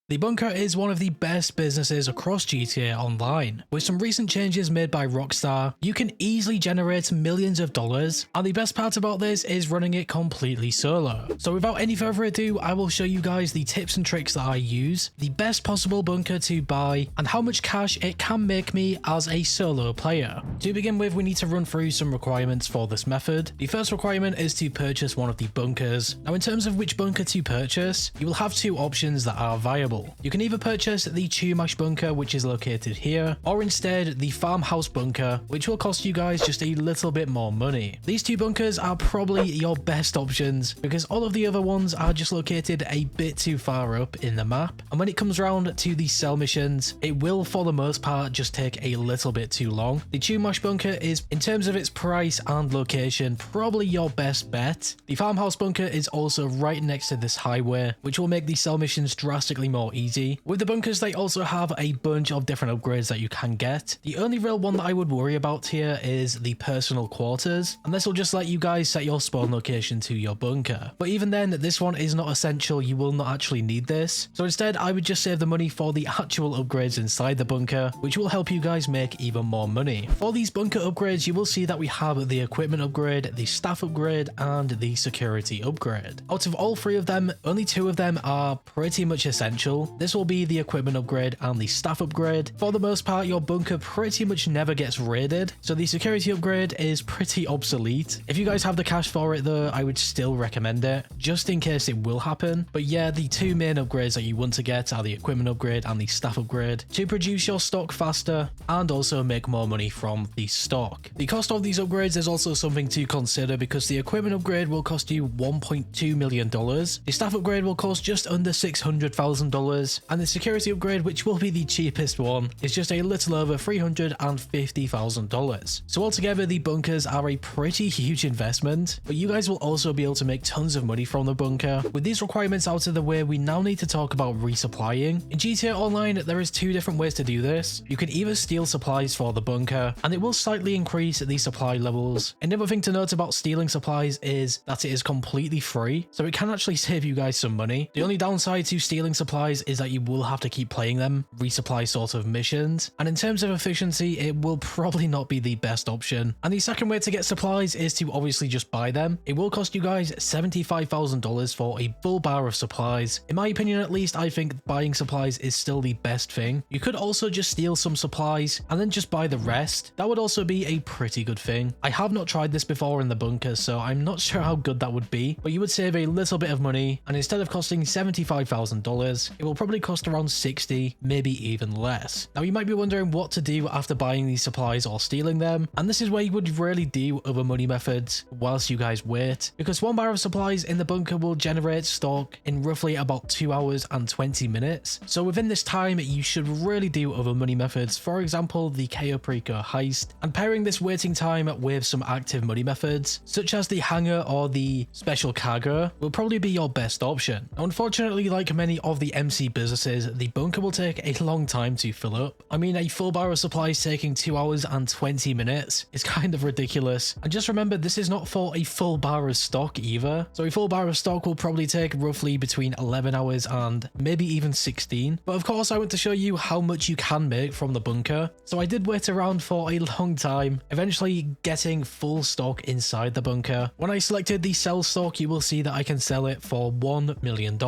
The bunker is one of the best businesses across GTA Online. With some recent changes made by Rockstar, you can easily generate millions of dollars, and the best part about this is running it completely solo. So without any further ado, I will show you guys the tips and tricks that I use, the best possible bunker to buy, and how much cash it can make me as a solo player. To begin with, we need to run through some requirements for this method. The first requirement is to purchase one of the bunkers. Now in terms of which bunker to purchase, you will have two options that are viable. You can either purchase the Chumash bunker, which is located here, or instead the farmhouse bunker, which will cost you guys just a little bit more money. These two bunkers are probably your best options because all of the other ones are just located a bit too far up in the map, and when it comes around to the sell missions, it will for the most part just take a little bit too long. The Chumash bunker is, in terms of its price and location, probably your best bet. The farmhouse bunker is also right next to this highway, which will make the sell missions drastically more easy. With the bunkers, they also have a bunch of different upgrades that you can get. The only real one that I would worry about here is the personal quarters, and this will just let you guys set your spawn location to your bunker. But even then, this one is not essential. You will not actually need this. So instead, I would just save the money for the actual upgrades inside the bunker, which will help you guys make even more money. For these bunker upgrades, you will see that we have the equipment upgrade, the staff upgrade, and the security upgrade. Out of all three of them, only two of them are pretty much essential. This will be the equipment upgrade and the staff upgrade. For the most part, your bunker pretty much never gets raided, so the security upgrade is pretty obsolete. If you guys have the cash for it though, I would still recommend it, just in case it will happen. But yeah, the two main upgrades that you want to get are the equipment upgrade and the staff upgrade to produce your stock faster and also make more money from the stock. The cost of these upgrades is also something to consider because the equipment upgrade will cost you $1.2 million. The staff upgrade will cost just under $600,000. And the security upgrade, which will be the cheapest one, is just a little over $350,000. So altogether, the bunkers are a pretty huge investment, but you guys will also be able to make tons of money from the bunker. With these requirements out of the way, we now need to talk about resupplying. In GTA Online, there is two different ways to do this. You can either steal supplies for the bunker, and it will slightly increase the supply levels. Another thing to note about stealing supplies is that it is completely free, so it can actually save you guys some money. The only downside to stealing supplies is that you will have to keep playing them, resupply sort of missions, and in terms of efficiency, it will probably not be the best option. And the second way to get supplies is to obviously just buy them. It will cost you guys $75,000 for a full bar of supplies. In my opinion at least, I think buying supplies is still the best thing. You could also just steal some supplies and then just buy the rest. That would also be a pretty good thing. I have not tried this before in the bunker, so I'm not sure how good that would be, but you would save a little bit of money, and instead of costing $75,000, it will probably cost around 60, maybe even less. Now you might be wondering what to do after buying these supplies or stealing them, and this is where you would really do other money methods whilst you guys wait, because one bar of supplies in the bunker will generate stock in roughly about 2 hours and 20 minutes. So within this time, you should really do other money methods, for example the Chaos Preco heist, and pairing this waiting time with some active money methods, such as the hangar or the special cargo, will probably be your best option. Now, unfortunately, like many of the MC businesses, the bunker will take a long time to fill up. I mean, a full bar of supplies taking 2 hours and 20 minutes is kind of ridiculous. And just remember, this is not for a full bar of stock either. So a full bar of stock will probably take roughly between 11 hours and maybe even 16. But of course, I want to show you how much you can make from the bunker. So I did wait around for a long time, eventually getting full stock inside the bunker. When I selected the sell stock, you will see that I can sell it for $1 million.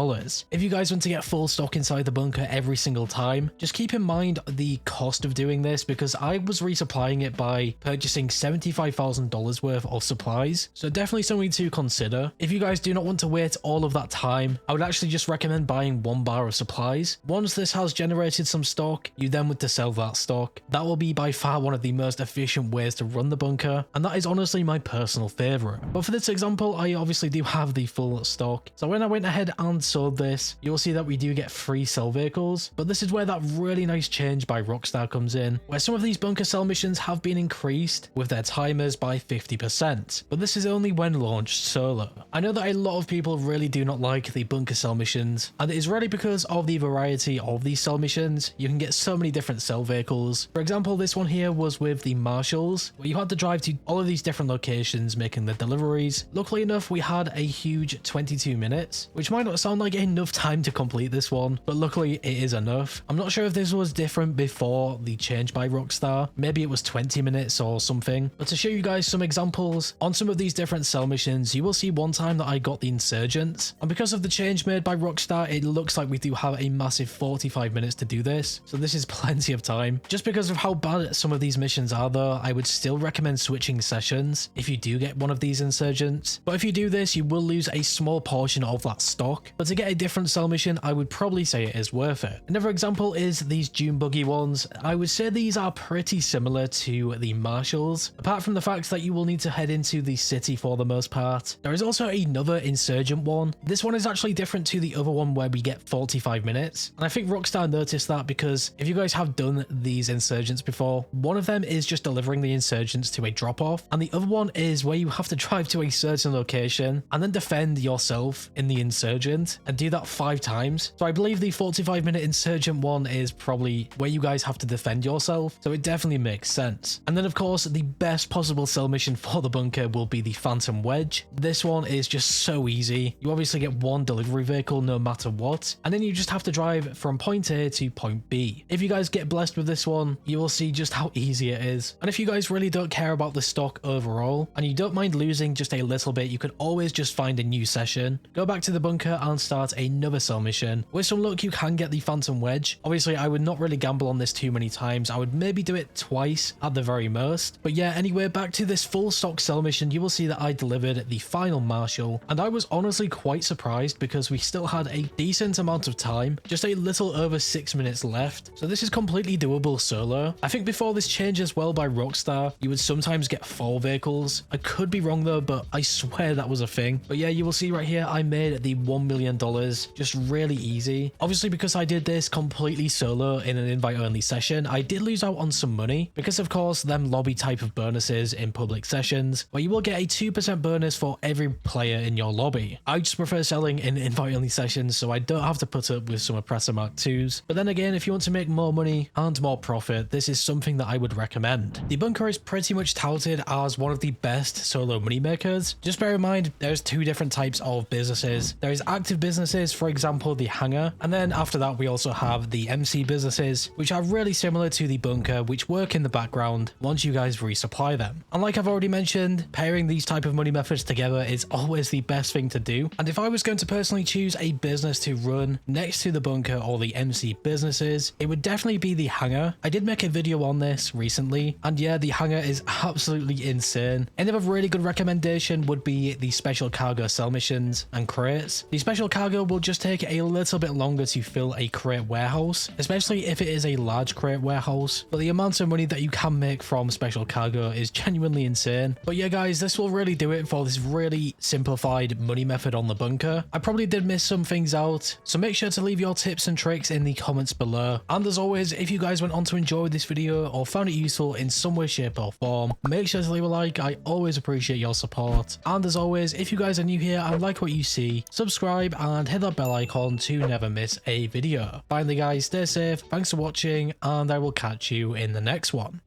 If you guys want to get full stock inside the bunker every single time, just keep in mind the cost of doing this, because I was resupplying it by purchasing $75,000 worth of supplies, so definitely something to consider. If you guys do not want to wait all of that time, I would actually just recommend buying one bar of supplies. Once this has generated some stock, you then want to sell that stock. That will be by far one of the most efficient ways to run the bunker, and that is honestly my personal favorite. But for this example, I obviously do have the full stock, so when I went ahead and sold this, you'll see that we do get free sell vehicles. But this is where that really nice change by Rockstar comes in, where some of these bunker sell missions have been increased with their timers by 50%, but this is only when launched solo. I know that a lot of people really do not like the bunker sell missions, and it is really because of the variety of these sell missions. You can get so many different sell vehicles. For example, this one here was with the Marshals, where you had to drive to all of these different locations making the deliveries. Luckily enough, we had a huge 22 minutes, which might not sound like enough time to complete this this one, but luckily it is enough. I'm not sure if this was different before the change by Rockstar. Maybe it was 20 minutes or something. But to show you guys some examples, on some of these different cell missions, you will see one time that I got the Insurgents. And because of the change made by Rockstar, it looks like we do have a massive 45 minutes to do this. So this is plenty of time. Just because of how bad some of these missions are though, I would still recommend switching sessions if you do get one of these Insurgents. But if you do this, you will lose a small portion of that stock. But to get a different cell mission, I would probably say it is worth it. Another example is these Dune buggy ones. I would say these are pretty similar to the Marshals, apart from the fact that you will need to head into the city for the most part. There is also another Insurgent one. This one is actually different to the other one where we get 45 minutes. And I think Rockstar noticed that because if you guys have done these Insurgents before, one of them is just delivering the Insurgents to a drop-off, and the other one is where you have to drive to a certain location and then defend yourself in the Insurgent and do that 5 times. So I believe the 45-minute Insurgent one is probably where you guys have to defend yourself, so it definitely makes sense. And then of course the best possible cell mission for the bunker will be the Phantom Wedge. This one is just so easy. You obviously get one delivery vehicle no matter what, and then you just have to drive from point A to point B. If you guys get blessed with this one, you will see just how easy it is. And if you guys really don't care about the stock overall and you don't mind losing just a little bit, you can always just find a new session, go back to the bunker and start another cell mission. With some luck you can get the Phantom Wedge. Obviously I would not really gamble on this too many times. I would maybe do it twice at the very most. But yeah, anyway, back to this full stock cell mission, you will see that I delivered the final Marshal, and I was honestly quite surprised because we still had a decent amount of time, just a little over 6 minutes left. So this is completely doable solo. I think before this change as well by Rockstar, you would sometimes get 4 vehicles. I could be wrong though, but I swear that was a thing. But yeah, you will see right here, I made the $1 million just really easy. Obviously, because I did this completely solo in an invite-only session, I did lose out on some money because of course them lobby type of bonuses in public sessions, where you will get a 2% bonus for every player in your lobby. I just prefer selling in invite-only sessions so I don't have to put up with some Oppressor Mark 2s. But then again, if you want to make more money and more profit, this is something that I would recommend. The bunker is pretty much touted as one of the best solo money makers. Just bear in mind, there's 2 different types of businesses. There is active businesses, for example, the hangar, and then after that we also have the MC businesses, which are really similar to the bunker, which work in the background once you guys resupply them. And like I've already mentioned, pairing these type of money methods together is always the best thing to do. And if I was going to personally choose a business to run next to the bunker or the MC businesses, it would definitely be the hangar. I did make a video on this recently, and yeah, the hangar is absolutely insane. Another really good recommendation would be the special cargo cell missions and crates. The special cargo will just take a little bit longer to fill a crate warehouse, especially if it is a large crate warehouse, but the amount of money that you can make from special cargo is genuinely insane. But yeah guys, this will really do it for this really simplified money method on the bunker. I probably did miss some things out, so make sure to leave your tips and tricks in the comments below. And as always, if you guys went on to enjoy this video or found it useful in some way, shape or form, make sure to leave a like. I always appreciate your support. And as always, if you guys are new here and like what you see, subscribe and hit that bell icon to never miss a video. Finally guys, stay safe, thanks for watching, and I will catch you in the next one.